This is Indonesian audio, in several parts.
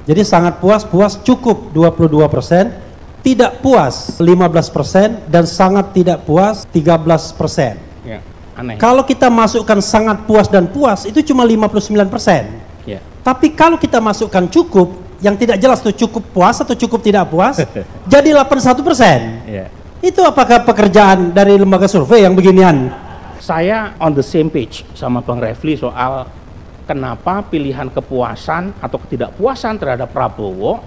Jadi sangat puas, puas cukup 22%, tidak puas 15%, dan sangat tidak puas 13%. Ya, aneh. Kalau kita masukkan sangat puas dan puas itu cuma 59%. Ya. Tapi kalau kita masukkan cukup, yang tidak jelas itu cukup puas atau cukup tidak puas, jadi 81%. Ya. Itu apakah pekerjaan dari lembaga survei yang beginian? Saya on the same page sama Bang Refli soal kenapa pilihan kepuasan atau ketidakpuasan terhadap Prabowo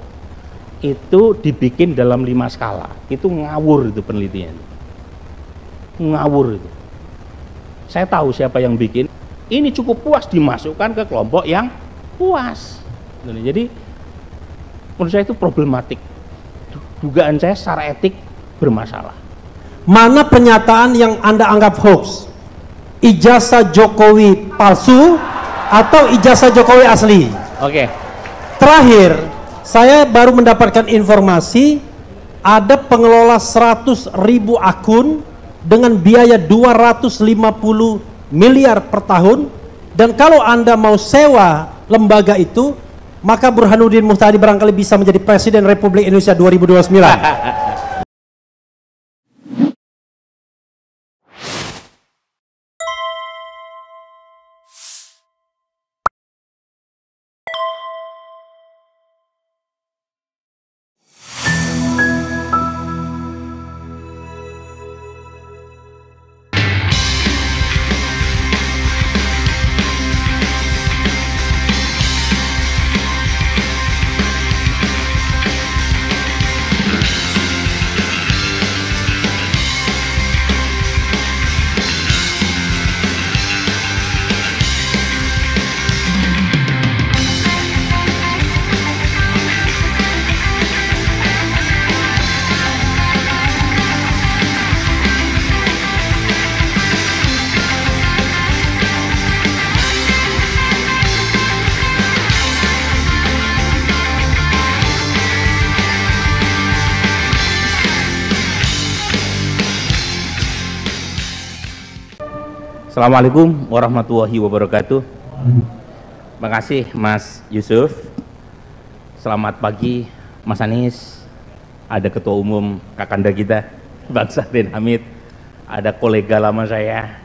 itu dibikin dalam 5 skala. Itu ngawur itu penelitian. Ngawur itu. Saya tahu siapa yang bikin. Ini cukup puas dimasukkan ke kelompok yang puas. Jadi menurut saya itu problematik. Dugaan saya secara etik bermasalah. Mana pernyataan yang Anda anggap hoax? Ijazah Jokowi palsu atau ijazah Jokowi asli? Oke. Terakhir, saya baru mendapatkan informasi ada pengelola 100.000 akun dengan biaya 250 miliar per tahun, dan kalau Anda mau sewa lembaga itu, maka Burhanuddin Muhtadi barangkali bisa menjadi Presiden Republik Indonesia 2029. Assalamualaikum warahmatullahi wabarakatuh. Terima kasih Mas Yusuf. Selamat pagi Mas Anies. Ada Ketua Umum Kakanda kita Bang Sahdin Hamid. Ada kolega lama saya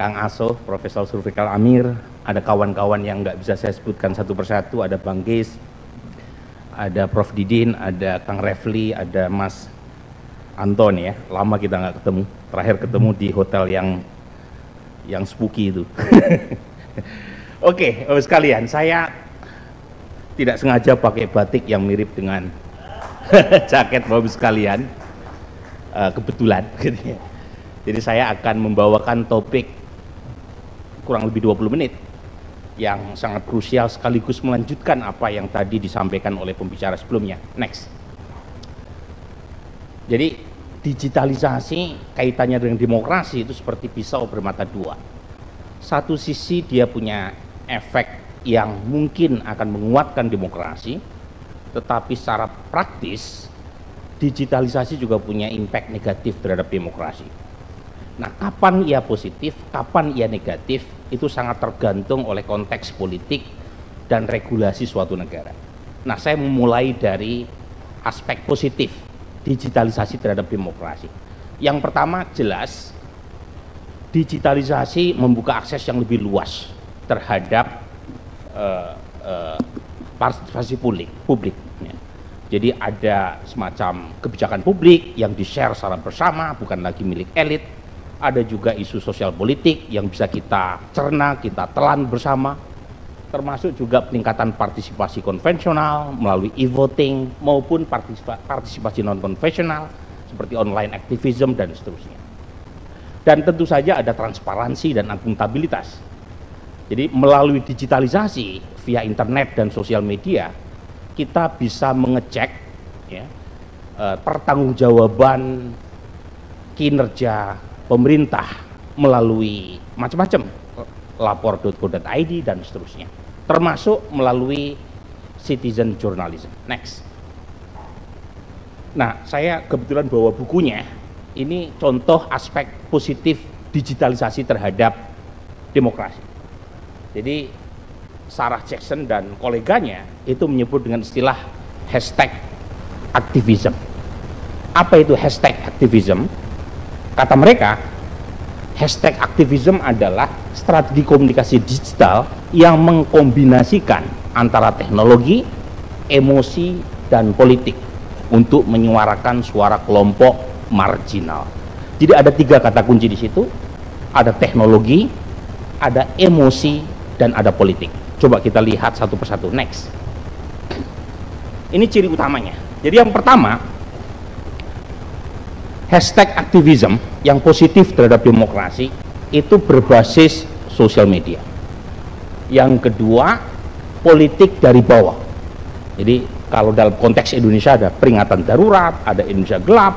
Kang Aso, Profesor Zulfikar Amir. Ada kawan-kawan yang nggak bisa saya sebutkan satu persatu. Ada Bang Geis, ada Prof Didin, ada Kang Refli, ada Mas Anton ya. Lama kita nggak ketemu. Terakhir ketemu di hotel yang spooky itu. Oke, sekalian, saya tidak sengaja pakai batik yang mirip dengan jaket Bapak sekalian, kebetulan. Jadi saya akan membawakan topik kurang lebih 20 menit yang sangat krusial sekaligus melanjutkan apa yang tadi disampaikan oleh pembicara sebelumnya. Next. Jadi digitalisasi kaitannya dengan demokrasi itu seperti pisau bermata dua. Satu sisi dia punya efek yang mungkin akan menguatkan demokrasi, tetapi secara praktis digitalisasi juga punya impact negatif terhadap demokrasi. Nah, kapan ia positif, kapan ia negatif, itu sangat tergantung oleh konteks politik dan regulasi suatu negara. Nah, saya memulai dari aspek positif digitalisasi terhadap demokrasi. Yang pertama, jelas digitalisasi membuka akses yang lebih luas terhadap partisipasi publik. Ya. Jadi ada semacam kebijakan publik yang di-share secara bersama, bukan lagi milik elit. Ada juga isu sosial politik yang bisa kita cerna, kita telan bersama, termasuk juga peningkatan partisipasi konvensional melalui e-voting maupun partisipasi non-konvensional seperti online activism dan seterusnya. Dan tentu saja ada transparansi dan akuntabilitas. Jadi melalui digitalisasi via internet dan sosial media, kita bisa mengecek ya, pertanggungjawaban kinerja pemerintah melalui macam-macam lapor.go.id dan seterusnya, termasuk melalui citizen journalism. Next. Nah, saya kebetulan bawa bukunya. Ini contoh aspek positif digitalisasi terhadap demokrasi. Jadi Sarah Jackson dan koleganya itu menyebut dengan istilah hashtag aktivism. Apa itu hashtag aktivism? Kata mereka, hashtag aktivism adalah strategi komunikasi digital yang mengkombinasikan antara teknologi, emosi, dan politik untuk menyuarakan suara kelompok marginal. Jadi ada 3 kata kunci di situ, ada teknologi, ada emosi, dan ada politik. Coba kita lihat satu persatu. Next. Ini ciri utamanya. Jadi yang pertama, hashtag aktivism yang positif terhadap demokrasi itu berbasis sosial media. Yang kedua, politik dari bawah. Jadi kalau dalam konteks Indonesia ada peringatan darurat, ada Indonesia gelap,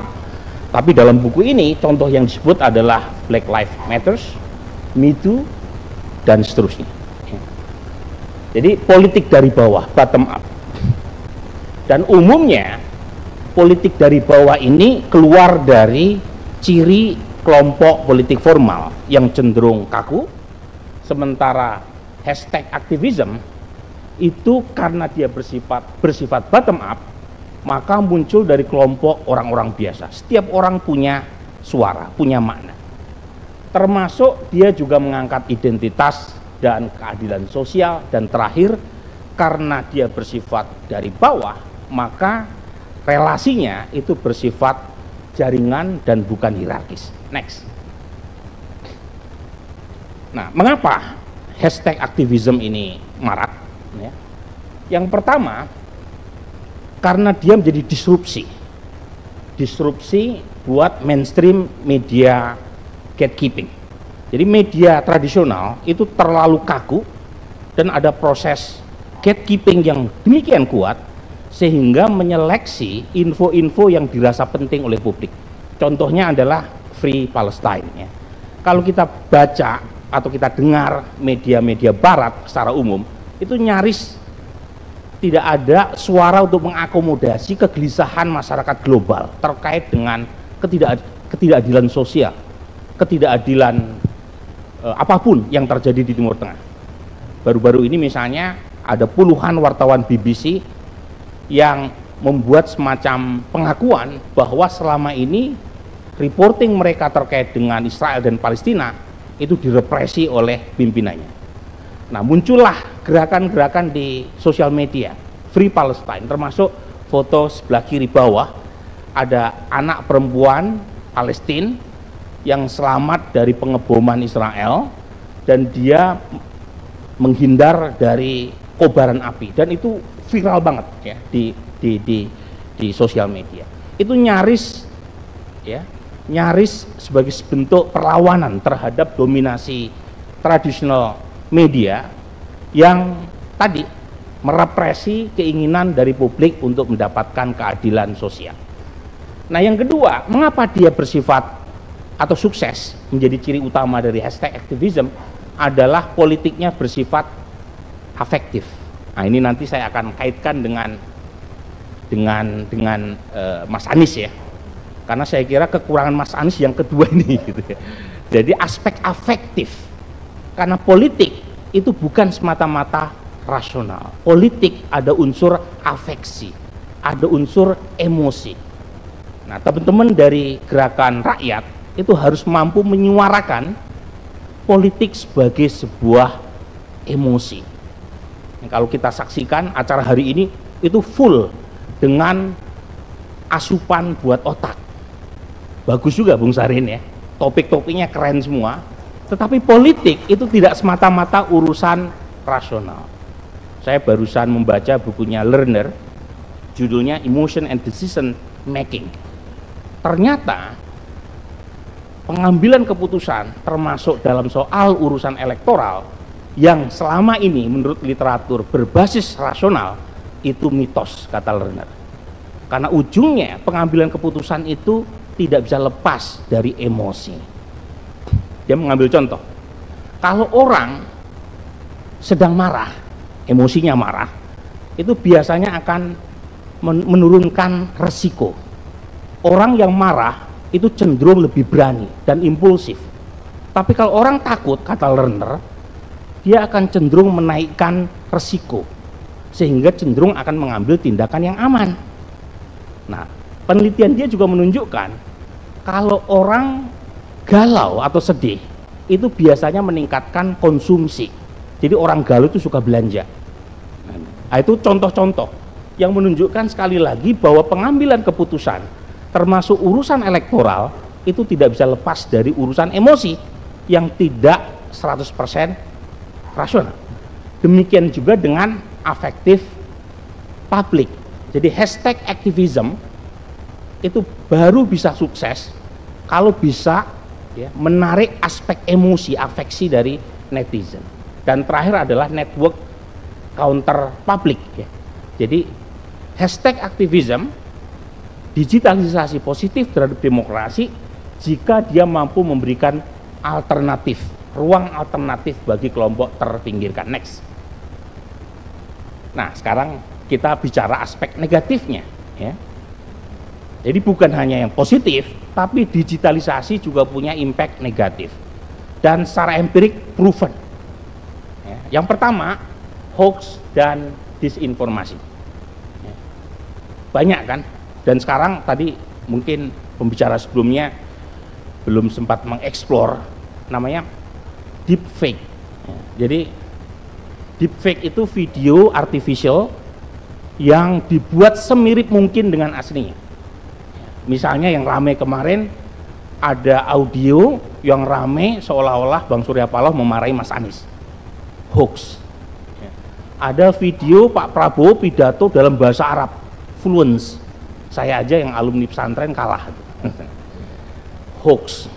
tapi dalam buku ini contoh yang disebut adalah Black Lives Matter, Me Too, dan seterusnya. Jadi politik dari bawah, bottom up. Dan umumnya politik dari bawah ini keluar dari ciri kelompok politik formal yang cenderung kaku, sementara hashtag aktivism itu karena dia bersifat bottom up, maka muncul dari kelompok orang-orang biasa. Setiap orang punya suara, punya makna. Termasuk dia juga mengangkat identitas dan keadilan sosial, dan terakhir karena dia bersifat dari bawah, maka relasinya itu bersifat jaringan dan bukan hierarkis. Next. Nah, mengapa hashtag aktivism ini marak? Ya. Yang pertama, karena dia menjadi disrupsi buat mainstream media gatekeeping. Jadi media tradisional itu terlalu kaku dan ada proses gatekeeping yang demikian kuat sehingga menyeleksi info-info yang dirasa penting oleh publik. Contohnya adalah Free Palestine. Ya. Kalau kita baca atau kita dengar media-media barat secara umum, itu nyaris tidak ada suara untuk mengakomodasi kegelisahan masyarakat global terkait dengan ketidakadilan sosial, ketidakadilan apapun yang terjadi di Timur Tengah. Baru-baru ini misalnya ada puluhan wartawan BBC yang membuat semacam pengakuan bahwa selama ini reporting mereka terkait dengan Israel dan Palestina itu direpresi oleh pimpinannya. Nah, muncullah gerakan-gerakan di sosial media Free Palestine, termasuk foto sebelah kiri bawah ada anak perempuan Palestina yang selamat dari pengeboman Israel dan dia menghindar dari kobaran api, dan itu viral banget ya di sosial media. Itu nyaris sebagai bentuk perlawanan terhadap dominasi tradisional media yang tadi merepresi keinginan dari publik untuk mendapatkan keadilan sosial. Nah, yang kedua, mengapa dia bersifat atau sukses menjadi ciri utama dari hashtag aktivism adalah politiknya bersifat afektif. Nah, ini nanti saya akan kaitkan dengan Mas Anies ya, karena saya kira kekurangan Mas Anies yang kedua ini gitu ya. Jadi aspek afektif, karena politik itu bukan semata-mata rasional. Politik ada unsur afeksi, ada unsur emosi. Nah, teman-teman dari gerakan rakyat itu harus mampu menyuarakan politik sebagai sebuah emosi. Kalau kita saksikan acara hari ini itu full dengan asupan buat otak. Bagus juga Bung Sarin ya, topik-topiknya keren semua, tetapi politik itu tidak semata-mata urusan rasional. Saya barusan membaca bukunya Lerner, judulnya Emotion and Decision Making. Ternyata pengambilan keputusan termasuk dalam soal urusan elektoral yang selama ini menurut literatur berbasis rasional itu mitos, kata Lerner. Karena ujungnya pengambilan keputusan itu tidak bisa lepas dari emosi. Dia mengambil contoh, kalau orang sedang marah, emosinya marah, itu biasanya akan menurunkan resiko. Orang yang marah itu cenderung lebih berani dan impulsif. Tapi kalau orang takut, kata Lerner, dia akan cenderung menaikkan resiko, sehingga cenderung akan mengambil tindakan yang aman. Nah, penelitian dia juga menunjukkan kalau orang galau atau sedih itu biasanya meningkatkan konsumsi. Jadi orang galau itu suka belanja. Nah, itu contoh-contoh yang menunjukkan sekali lagi bahwa pengambilan keputusan termasuk urusan elektoral itu tidak bisa lepas dari urusan emosi yang tidak 100% rasional. Demikian juga dengan afektif publik. Jadi hashtag activism itu baru bisa sukses kalau bisa ya, menarik aspek emosi, afeksi dari netizen. Dan terakhir adalah network counter public ya. Jadi hashtag aktivism, digitalisasi positif terhadap demokrasi jika dia mampu memberikan alternatif, ruang alternatif bagi kelompok terpinggirkan. Next. Nah, sekarang kita bicara aspek negatifnya ya. Jadi bukan hanya yang positif, tapi digitalisasi juga punya impact negatif dan secara empirik proven ya. Yang pertama, hoax dan disinformasi ya. Banyak kan, dan sekarang tadi mungkin pembicara sebelumnya belum sempat mengeksplor namanya deepfake ya. Jadi deepfake itu video artificial yang dibuat semirip mungkin dengan aslinya. Misalnya yang rame kemarin ada audio yang rame seolah-olah Bang Surya Paloh memarahi Mas Anies, hoax. Ada video Pak Prabowo pidato dalam bahasa Arab fluence, saya aja yang alumni pesantren kalah, hoax.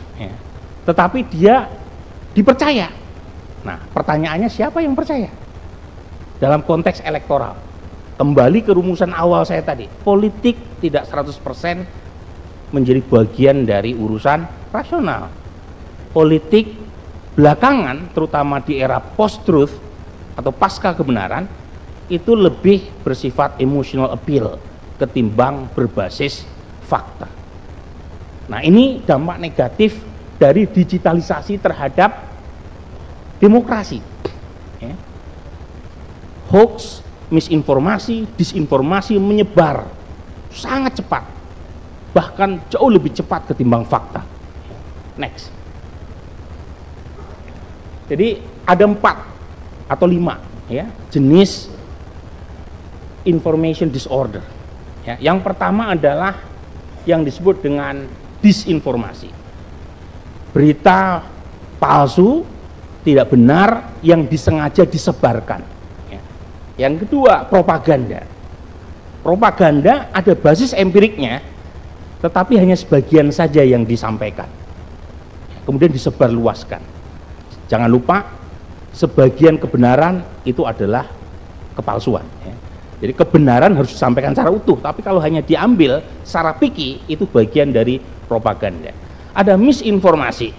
Tetapi dia dipercaya. Nah, pertanyaannya siapa yang percaya? Dalam konteks elektoral, kembali ke rumusan awal saya tadi, politik tidak 100% menjadi bagian dari urusan rasional. Politik belakangan, terutama di era post-truth atau pasca kebenaran, itu lebih bersifat emotional appeal ketimbang berbasis fakta. Nah, ini dampak negatif dari digitalisasi terhadap demokrasi. Ya. Hoax, misinformasi, disinformasi menyebar sangat cepat, bahkan jauh lebih cepat ketimbang fakta. Next. Jadi ada 4 atau 5 ya jenis information disorder. Ya, yang pertama adalah yang disebut dengan disinformasi. Berita palsu, tidak benar yang disengaja disebarkan. Ya. Yang kedua, propaganda. Propaganda ada basis empiriknya, tetapi hanya sebagian saja yang disampaikan, kemudian disebarluaskan. Jangan lupa, sebagian kebenaran itu adalah kepalsuan ya. Jadi kebenaran harus disampaikan secara utuh, tapi kalau hanya diambil secara piki, itu bagian dari propaganda. Ada misinformasi,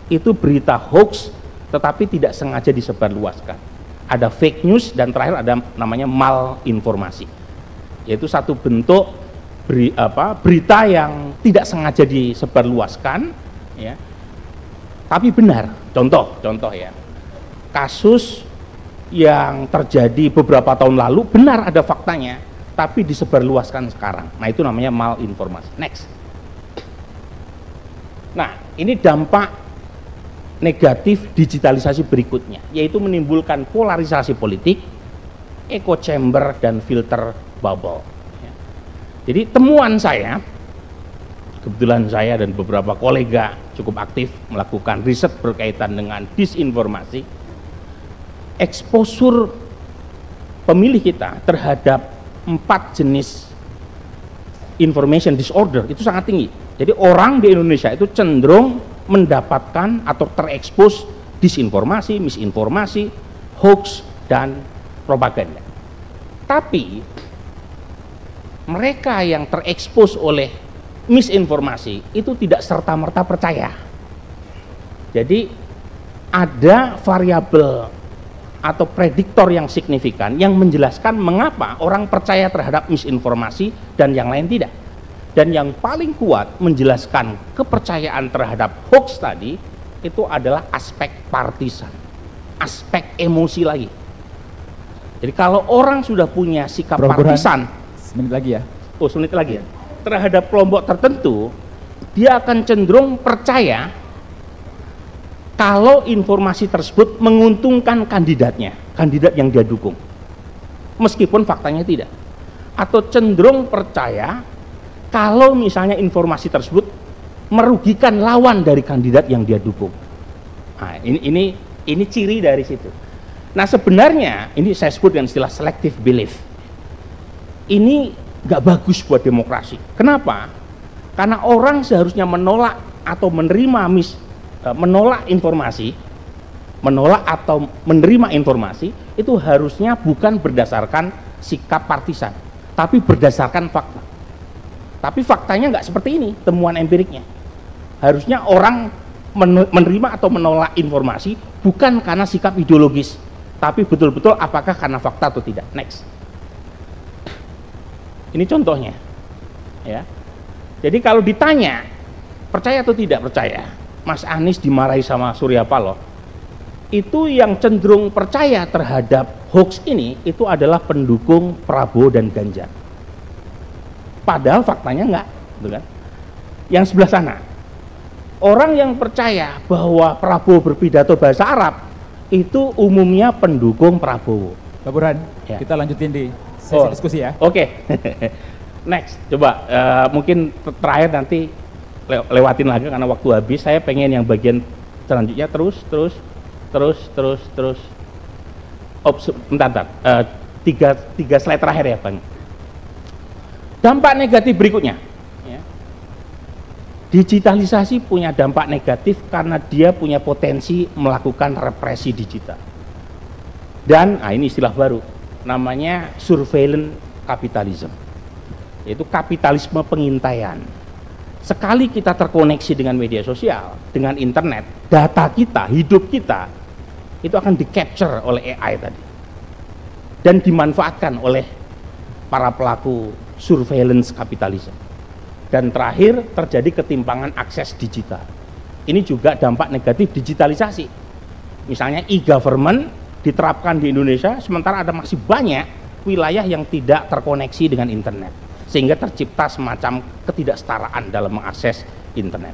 itu berita hoax tetapi tidak sengaja disebarluaskan. Ada fake news, dan terakhir ada namanya malinformasi, yaitu satu bentuk berita yang tidak sengaja disebarluaskan ya, tapi benar. Contoh ya, kasus yang terjadi beberapa tahun lalu benar ada faktanya, tapi disebarluaskan sekarang. Nah, itu namanya malinformasi. Next. Nah, ini dampak negatif digitalisasi berikutnya, yaitu menimbulkan polarisasi politik, echo chamber, dan filter bubble. Jadi temuan saya, kebetulan saya dan beberapa kolega cukup aktif melakukan riset berkaitan dengan disinformasi. Eksposur pemilih kita terhadap 4 jenis information disorder itu sangat tinggi. Jadi orang di Indonesia itu cenderung mendapatkan atau terekspos disinformasi, misinformasi, hoax, dan propaganda. Tapi mereka yang terekspos oleh misinformasi itu tidak serta-merta percaya. Jadi ada variabel atau prediktor yang signifikan yang menjelaskan mengapa orang percaya terhadap misinformasi dan yang lain tidak. Dan yang paling kuat menjelaskan kepercayaan terhadap hoax tadi itu adalah aspek partisan, aspek emosi lagi. Jadi kalau orang sudah punya sikap Prof. Burhan, partisan, semenit lagi ya. oh semenit lagi ya, terhadap kelompok tertentu, dia akan cenderung percaya kalau informasi tersebut menguntungkan kandidatnya, kandidat yang dia dukung, meskipun faktanya tidak. Atau cenderung percaya kalau misalnya informasi tersebut merugikan lawan dari kandidat yang dia dukung. Nah, ini ciri dari situ. Nah sebenarnya ini saya sebut dengan istilah selective belief. Ini nggak bagus buat demokrasi. Kenapa? Karena orang seharusnya menolak atau menolak informasi, menolak atau menerima informasi itu harusnya bukan berdasarkan sikap partisan, tapi berdasarkan fakta. Tapi faktanya nggak seperti ini, temuan empiriknya. Harusnya orang menerima atau menolak informasi bukan karena sikap ideologis, tapi betul-betul apakah karena fakta atau tidak. Next. Ini contohnya. Ya. Jadi kalau ditanya percaya atau tidak percaya, Mas Anies dimarahi sama Surya Paloh, itu yang cenderung percaya terhadap hoax ini itu adalah pendukung Prabowo dan Ganjar. Padahal faktanya enggak, gitu kan? Yang sebelah sana, orang yang percaya bahwa Prabowo berpidato bahasa Arab itu umumnya pendukung Prabowo. Pak Burhan, Ya. kita lanjutin di sesi diskusi ya. Oke. Next, coba mungkin terakhir nanti lewatin lagi karena waktu habis. Saya pengen yang bagian selanjutnya terus. Bentar. Tiga slide terakhir ya, Bang. Dampak negatif berikutnya. Ya. Digitalisasi punya dampak negatif karena dia punya potensi melakukan represi digital. Dan ini istilah baru, namanya surveillance capitalism, yaitu kapitalisme pengintaian. Sekali kita terkoneksi dengan media sosial, dengan internet, data kita, hidup kita, itu akan di-capture oleh AI tadi. Dan dimanfaatkan oleh para pelaku surveillance capitalism. Dan terakhir, terjadi ketimpangan akses digital. Ini juga dampak negatif digitalisasi. Misalnya e-government diterapkan di Indonesia, sementara ada masih banyak wilayah yang tidak terkoneksi dengan internet. Sehingga tercipta semacam ketidaksetaraan dalam mengakses internet.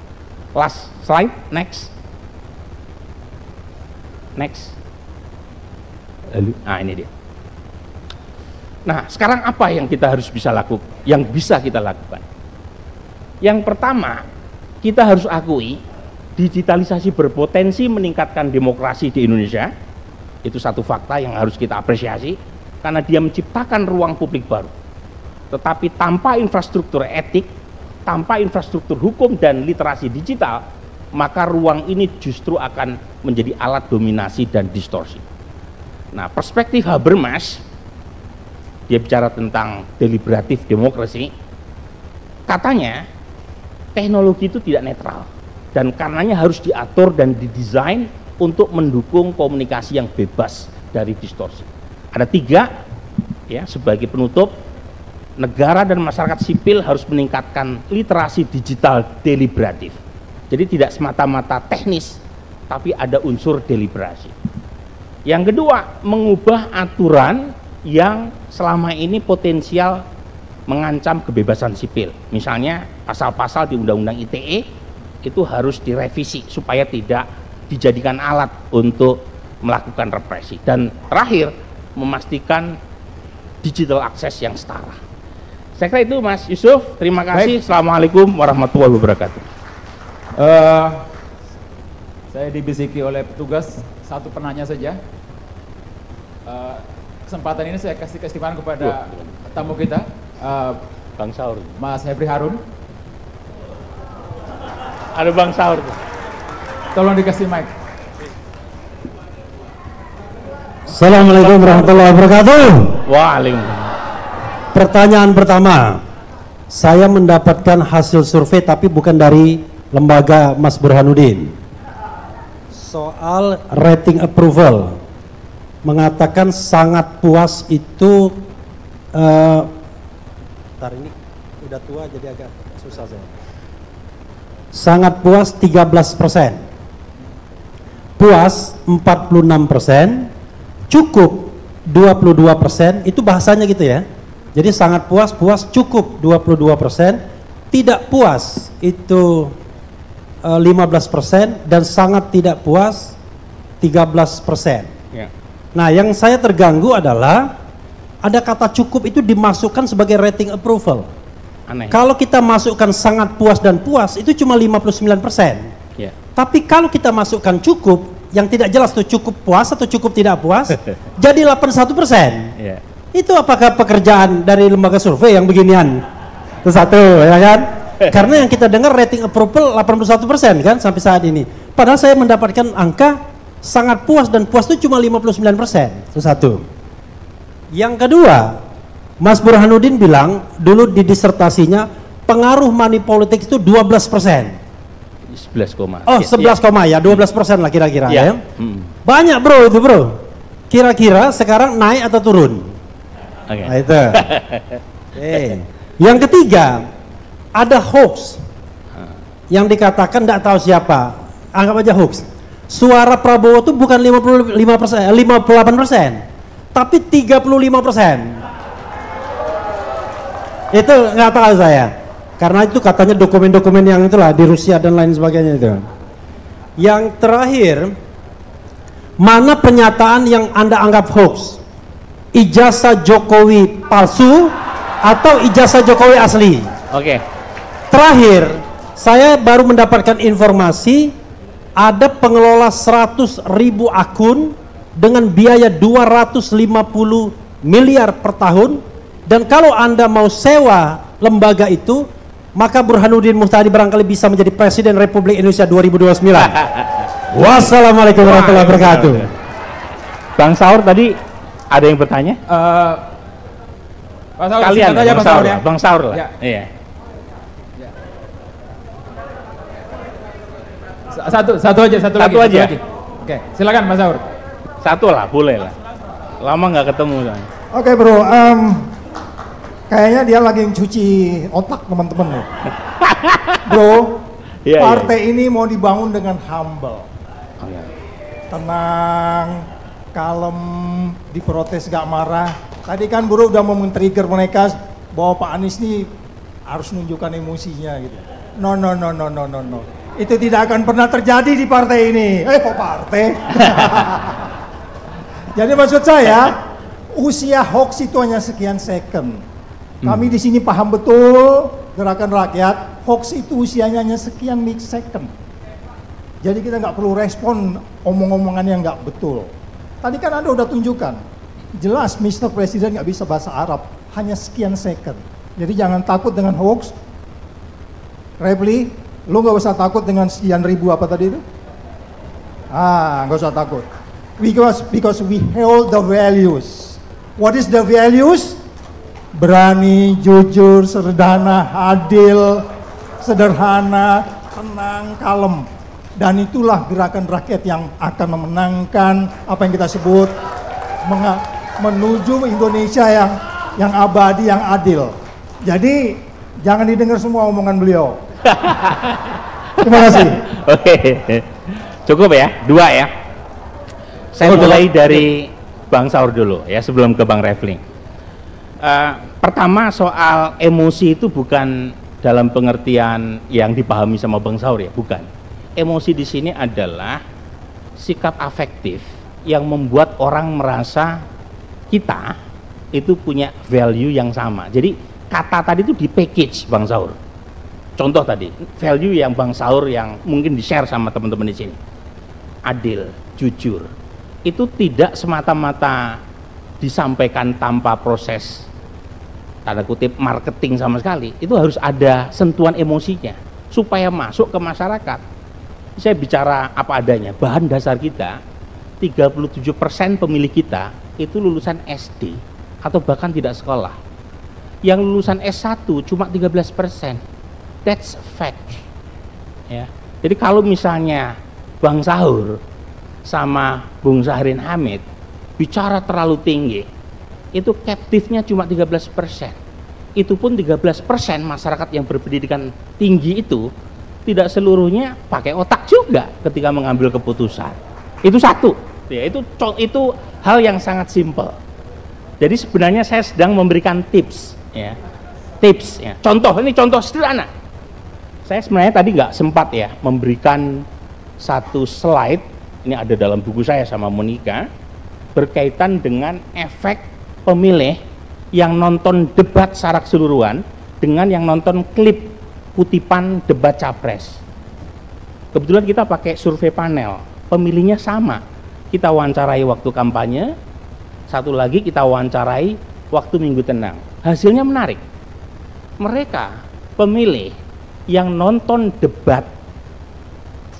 Last slide, next. Nah ini dia. Nah sekarang apa yang kita harus bisa lakukan, yang bisa kita lakukan? Yang pertama, kita harus akui digitalisasi berpotensi meningkatkan demokrasi di Indonesia. Itu satu fakta yang harus kita apresiasi karena dia menciptakan ruang publik baru. Tetapi tanpa infrastruktur etik, tanpa infrastruktur hukum dan literasi digital, maka ruang ini justru akan menjadi alat dominasi dan distorsi. Nah, perspektif Habermas, dia bicara tentang deliberative democracy, katanya teknologi itu tidak netral dan karenanya harus diatur dan didesain untuk mendukung komunikasi yang bebas dari distorsi. Ada 3 ya, sebagai penutup, negara dan masyarakat sipil harus meningkatkan literasi digital deliberatif. Jadi tidak semata-mata teknis, tapi ada unsur deliberasi. Yang kedua, mengubah aturan yang selama ini potensial mengancam kebebasan sipil. Misalnya pasal-pasal di Undang-Undang ITE itu harus direvisi supaya tidak dijadikan alat untuk melakukan represi. Dan terakhir, memastikan digital access yang setara. Saya kira itu Mas Yusuf, terima kasih. Baik. Assalamualaikum warahmatullahi wabarakatuh. Saya dibisiki oleh petugas, satu penanya saja. Kesempatan ini saya kasih keistimewaan kepada tamu kita, Bang Saur, Mas Hefri Harun. Ada Bang Saur. Tolong dikasih mic. Assalamualaikum warahmatullahi wabarakatuh. Waalaikumsalam. Pertanyaan pertama, saya mendapatkan hasil survei tapi bukan dari lembaga Mas Burhanuddin. Soal rating approval, mengatakan sangat puas itu, ntar ini udah tua jadi agak susah saya. Sangat puas 13%. puas 46%, cukup 22%, itu bahasanya gitu ya. Jadi sangat puas, cukup 22%, tidak puas itu 15%, dan sangat tidak puas 13%. Ya. Nah, yang saya terganggu adalah ada kata cukup itu dimasukkan sebagai rating approval. Aneh. Kalau kita masukkan sangat puas dan puas itu cuma 59%. Ya. Tapi kalau kita masukkan cukup, yang tidak jelas tuh cukup puas atau cukup tidak puas, jadi 81%. Ya. Itu apakah pekerjaan dari lembaga survei yang beginian? Itu satu, ya kan? Karena yang kita dengar rating approval 81% kan sampai saat ini. Padahal saya mendapatkan angka sangat puas dan puas itu cuma 59%. Itu satu. Yang kedua, Mas Burhanuddin bilang dulu di disertasinya pengaruh money politik itu 12%. 11, Oh, 11, ya 12% lah kira-kira ya. Banyak bro itu bro. Kira-kira sekarang naik atau turun? Oke. Nah, itu. Yang ketiga, ada hoax yang dikatakan tidak tahu siapa. Anggap aja hoax. Suara Prabowo itu bukan 58%, tapi 35%. Itu nggak tahu saya. Karena itu katanya dokumen-dokumen yang itulah di Rusia dan lain sebagainya itu. Yang terakhir, mana pernyataan yang Anda anggap hoax? Ijazah Jokowi palsu atau ijazah Jokowi asli? Oke. Terakhir, saya baru mendapatkan informasi ada pengelola 100.000 akun dengan biaya 250 miliar per tahun, dan kalau Anda mau sewa lembaga itu, maka Burhanuddin Muhtadi barangkali bisa menjadi Presiden Republik Indonesia 2029. Wassalamualaikum warahmatullahi wabarakatuh. Bang Saur tadi ada yang bertanya? Pak Saur, Kalian aja Bang Saur, Bang Saur lah. Ya. Iya. Satu aja. Lagi. Oke, silakan Mas Saur. Satu lah, boleh lah. Lama nggak ketemu soalnya. Oke bro, kayaknya dia lagi cuci otak teman-teman nih. Bro, Iya, partai ini mau dibangun dengan humble, Oh, iya. tenang, kalem, diprotes gak marah. Tadi kan bro udah mau men-trigger mereka bahwa Pak Anies nih harus nunjukkan emosinya gitu. No. Itu tidak akan pernah terjadi di partai ini. Kok partai? Jadi maksud saya, usia hoax itu hanya sekian second. Kami di sini paham betul gerakan rakyat, hoax itu usianya hanya sekian second. Jadi kita nggak perlu respon omong-omongan yang nggak betul. Tadi kan Anda udah tunjukkan, jelas Mr. Presiden nggak bisa bahasa Arab, hanya sekian second. Jadi jangan takut dengan hoax. Repli, lu nggak usah takut dengan sekian ribu apa tadi itu? Nggak usah takut. Because we hold the values. What is the values? Berani, jujur, sederhana, adil, sederhana, tenang, kalem. Dan itulah gerakan rakyat yang akan memenangkan apa yang kita sebut menuju Indonesia yang abadi, yang adil. Jadi jangan didengar semua omongan beliau. Terima kasih. Oke. Cukup ya, 2 ya. Saya mulai dari Bang Saur dulu ya sebelum ke Bang Refling. Pertama soal emosi itu bukan dalam pengertian yang dipahami sama Bang Saur ya, bukan. Emosi di sini adalah sikap afektif yang membuat orang merasa kita itu punya value yang sama. Jadi kata tadi itu di package Bang Saur. Contoh tadi, value yang Bang Saur yang mungkin di-share sama teman-teman di sini. Adil, jujur. Itu tidak semata-mata disampaikan tanpa proses tanda kutip marketing sama sekali. Itu harus ada sentuhan emosinya supaya masuk ke masyarakat. Saya bicara apa adanya, bahan dasar kita 37% pemilih kita itu lulusan SD atau bahkan tidak sekolah. Yang lulusan S1 cuma 13%. That's a fact. Ya. Jadi kalau misalnya Bang Saur sama Bung Syahrin Hamid bicara terlalu tinggi, itu captive-nya cuma 13%. Itu pun 13% masyarakat yang berpendidikan tinggi itu tidak seluruhnya pakai otak juga ketika mengambil keputusan. Itu satu, ya, itu hal yang sangat simpel. Jadi sebenarnya saya sedang memberikan tips, ya. Tips, ya. Ini contoh sederhana. Saya sebenarnya tadi nggak sempat ya memberikan satu slide, ini ada dalam buku saya sama Monica, berkaitan dengan efek pemilih yang nonton debat secara keseluruhan dengan yang nonton klip kutipan debat capres. Kebetulan kita pakai survei panel, pemilihnya sama. Kita wawancarai waktu kampanye, satu lagi kita wawancarai waktu minggu tenang. Hasilnya menarik. Mereka pemilih yang nonton debat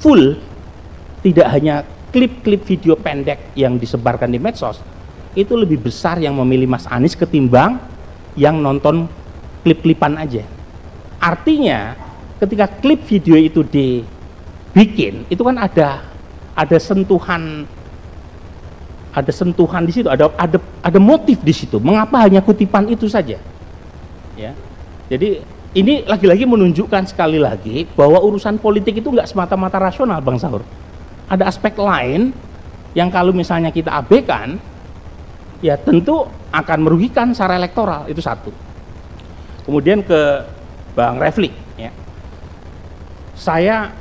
full, tidak hanya klip-klip video pendek yang disebarkan di medsos, itu lebih besar yang memilih Mas Anies ketimbang yang nonton klip-klipan aja. Artinya ketika klip video itu dibikin, itu kan ada sentuhan di situ, ada motif di situ. Mengapa hanya kutipan itu saja? Ya. Jadi ini lagi-lagi menunjukkan sekali lagi bahwa urusan politik itu nggak semata-mata rasional, Bang Saur. Ada aspek lain yang kalau misalnya kita abaikan, ya tentu akan merugikan secara elektoral. Itu satu. Kemudian ke Bang Refli, ya. Saya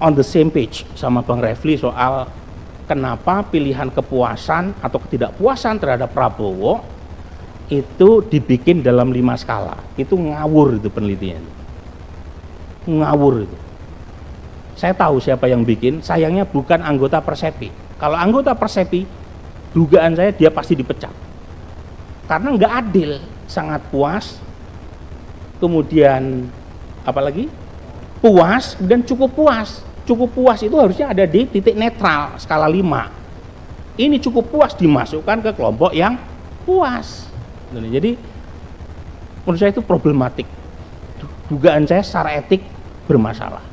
on the same page sama Bang Refli soal kenapa pilihan kepuasan atau ketidakpuasan terhadap Prabowo itu dibikin dalam 5 skala. Itu ngawur itu penelitian. Ngawur itu. Saya tahu siapa yang bikin, sayangnya bukan anggota Persepi. Kalau anggota Persepi, dugaan saya dia pasti dipecat. Karena nggak adil, sangat puas, kemudian apalagi? Puas, kemudian cukup puas. Cukup puas itu harusnya ada di titik netral, skala 5. Ini cukup puas dimasukkan ke kelompok yang puas. Jadi menurut saya itu problematik. Dugaan saya secara etik bermasalah.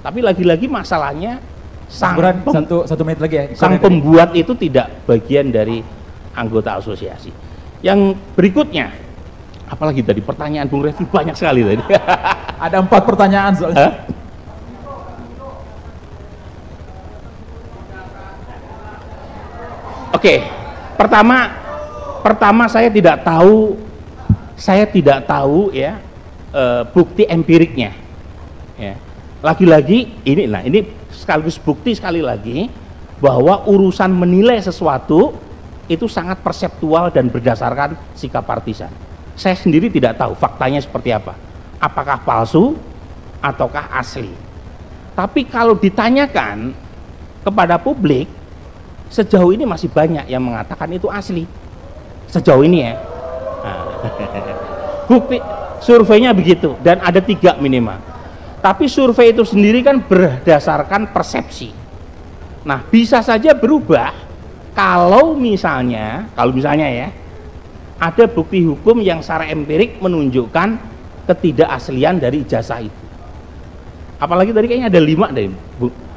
Tapi lagi-lagi masalahnya sang menit lagi ya. Sang pembuat itu tidak bagian dari anggota asosiasi. Yang berikutnya, apalagi tadi pertanyaan Bung Refli banyak sekali tadi. Ada 4 pertanyaan soalnya. Oke, pertama saya tidak tahu ya bukti empiriknya. Ya. Lagi-lagi ini sekaligus bukti sekali lagi bahwa urusan menilai sesuatu itu sangat perseptual dan berdasarkan sikap partisan. Saya sendiri tidak tahu faktanya seperti apa. Apakah palsu ataukah asli. Tapi kalau ditanyakan kepada publik, sejauh ini masih banyak yang mengatakan itu asli. Sejauh ini ya. Nah, bukti surveinya begitu dan ada 3 minimal. Tapi survei itu sendiri kan berdasarkan persepsi. Nah, bisa saja berubah kalau misalnya ya ada bukti hukum yang secara empirik menunjukkan ketidakaslian dari ijazah itu. Apalagi tadi kayaknya ada 5 deh,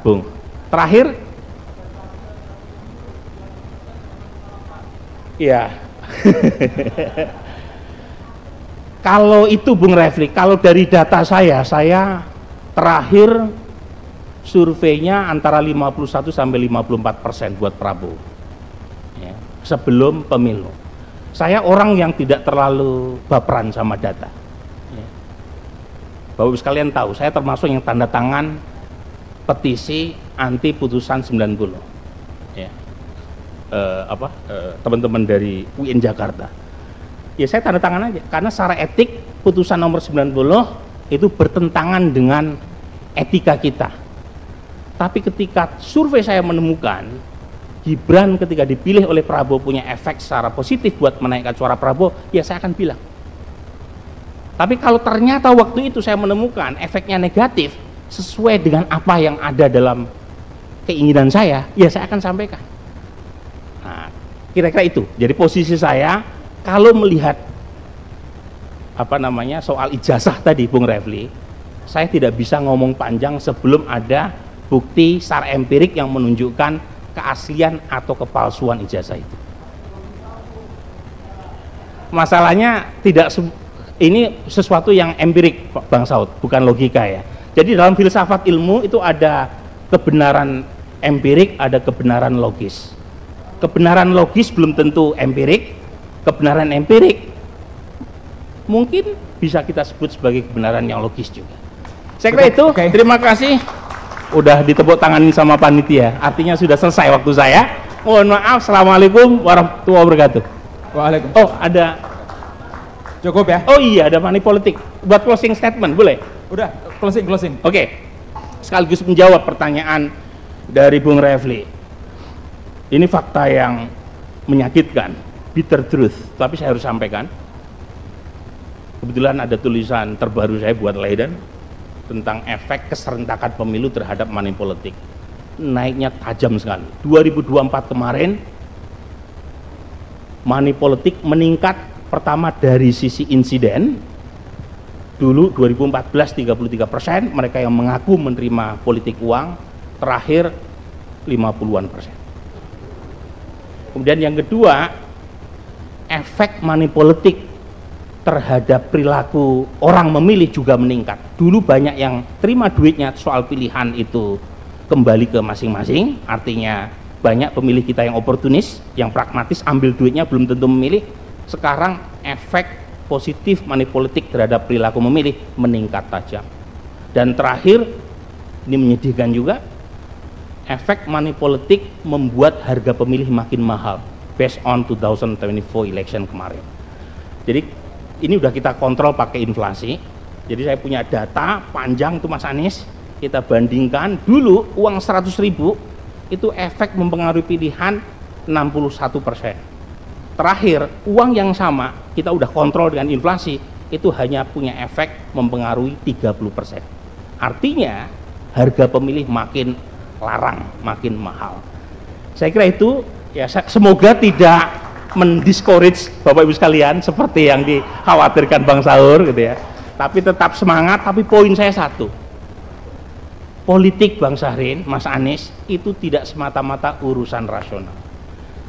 Bung. Terakhir, ya. Kalau itu Bung Refli, kalau dari data saya terakhir surveinya antara 51 sampai 54% buat Prabowo. Ya, sebelum pemilu. Saya orang yang tidak terlalu baperan sama data. Ya. Bapak sekalian tahu, saya termasuk yang tanda tangan petisi anti putusan 90. Ya. Teman-teman dari UIN Jakarta. Ya saya tanda tangan aja, karena secara etik putusan nomor 90 itu bertentangan dengan etika kita. Tapi ketika survei saya menemukan Gibran ketika dipilih oleh Prabowo punya efek secara positif buat menaikkan suara Prabowo, ya saya akan bilang. Tapi kalau ternyata waktu itu saya menemukan efeknya negatif sesuai dengan apa yang ada dalam keinginan saya, ya saya akan sampaikan. Nah, kira-kira itu. Jadi posisi saya kalau melihat soal ijazah tadi Bung Refli, saya tidak bisa ngomong panjang sebelum ada bukti secara empirik yang menunjukkan keaslian atau kepalsuan ijazah itu. Masalahnya ini sesuatu yang empirik Bang Saud, bukan logika ya. Jadi dalam filsafat ilmu itu ada kebenaran empirik, ada kebenaran logis. Kebenaran logis belum tentu empirik, kebenaran empirik mungkin bisa kita sebut sebagai kebenaran yang logis juga. Saya kira itu. Terima kasih. Udah ditepuk tanganin sama panitia. Artinya sudah selesai waktu saya. Mohon maaf. Assalamualaikum warahmatullahi wabarakatuh. Waalaikumsalam. Oh, ada. Cukup ya? Oh iya, ada money politik. Buat closing statement, boleh? Udah, closing. Oke. Sekaligus menjawab pertanyaan dari Bung Refli. Ini fakta yang menyakitkan, bitter truth, tapi saya harus sampaikan. Kebetulan ada tulisan terbaru saya buat Leiden tentang efek keserentakan pemilu terhadap money politik. Naiknya tajam sekali. 2024 kemarin money politik meningkat pertama dari sisi insiden. Dulu 2014 33%, mereka yang mengaku menerima politik uang, terakhir 50-an%. Kemudian yang kedua, efek money politik terhadap perilaku orang memilih juga meningkat. Dulu banyak yang terima duitnya soal pilihan itu kembali ke masing-masing, artinya banyak pemilih kita yang oportunis, yang pragmatis, ambil duitnya belum tentu memilih. Sekarang efek positif money politik terhadap perilaku memilih meningkat tajam. Dan terakhir, ini menyedihkan juga, efek money politik membuat harga pemilih makin mahal based on 2024 election kemarin. Jadi ini udah kita kontrol pakai inflasi. Jadi saya punya data panjang tuh Mas Anies, kita bandingkan dulu uang 100.000 itu efek mempengaruhi pilihan 61%. Terakhir uang yang sama kita udah kontrol dengan inflasi, itu hanya punya efek mempengaruhi 30%. Artinya harga pemilih makin larang, makin mahal. Saya kira itu ya, semoga tidak mendiscourage Bapak Ibu sekalian seperti yang dikhawatirkan Bang Saur gitu ya. Tapi tetap semangat. Tapi poin saya satu, politik Bang Syahrin, Mas Anies itu tidak semata-mata urusan rasional.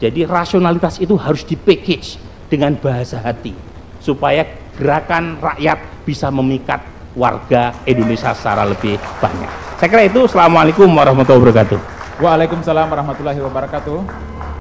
Jadi rasionalitas itu harus di-package dengan bahasa hati supaya gerakan rakyat bisa memikat warga Indonesia secara lebih banyak. Saya kira itu. Assalamualaikum warahmatullahi wabarakatuh. Waalaikumsalam warahmatullahi wabarakatuh.